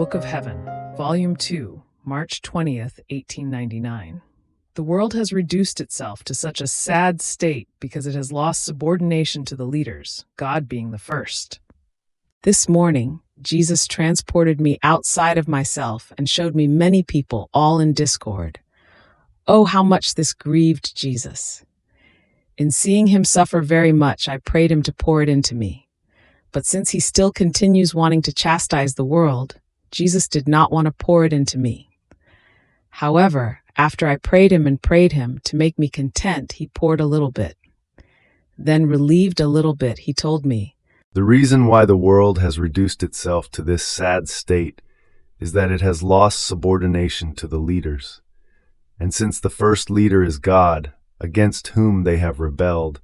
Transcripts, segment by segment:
Book of Heaven, Volume 2, March 20th, 1899. The world has reduced itself to such a sad state because it has lost subordination to the leaders, God being the first. This morning, Jesus transported me outside of myself and showed me many people all in discord. Oh, how much this grieved Jesus. In seeing him suffer very much, I prayed him to pour it into me. But since he still continues wanting to chastise the world, Jesus did not want to pour it into me. However, after I prayed him to make me content, he poured a little bit. Then, relieved a little bit, he told me, "The reason why the world has reduced itself to this sad state is that it has lost subordination to the leaders. And since the first leader is God, against whom they have rebelled,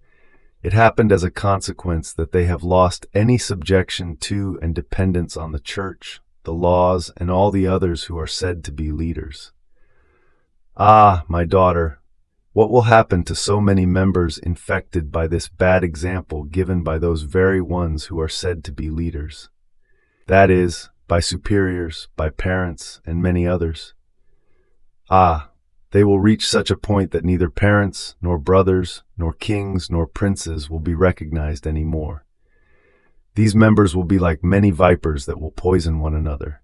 it happened as a consequence that they have lost any subjection to and dependence on the church, the laws, and all the others who are said to be leaders. Ah, my daughter, what will happen to so many members infected by this bad example given by those very ones who are said to be leaders? That is, by superiors, by parents, and many others. Ah, they will reach such a point that neither parents, nor brothers, nor kings, nor princes will be recognized any more. These members will be like many vipers that will poison one another.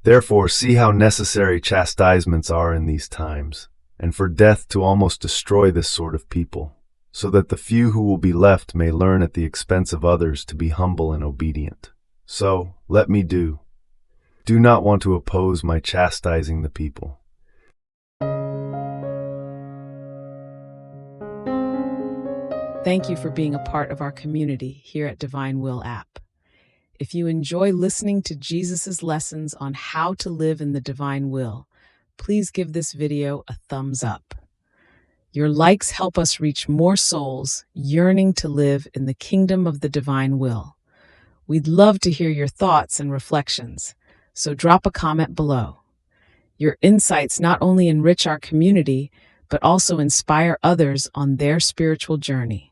Therefore, see how necessary chastisements are in these times, and for death to almost destroy this sort of people, so that the few who will be left may learn at the expense of others to be humble and obedient. So, let me do not want to oppose my chastising the people." Thank you for being a part of our community here at Divine Will app. If you enjoy listening to Jesus' lessons on how to live in the divine will, please give this video a thumbs up. Your likes help us reach more souls yearning to live in the kingdom of the divine will. We'd love to hear your thoughts and reflections, so drop a comment below. Your insights not only enrich our community, but also inspire others on their spiritual journey.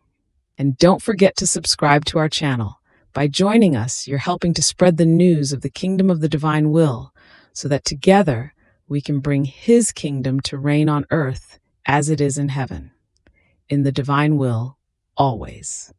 And don't forget to subscribe to our channel. By joining us, you're helping to spread the news of the kingdom of the divine will, so that together we can bring his kingdom to reign on earth as it is in heaven. In the divine will, always.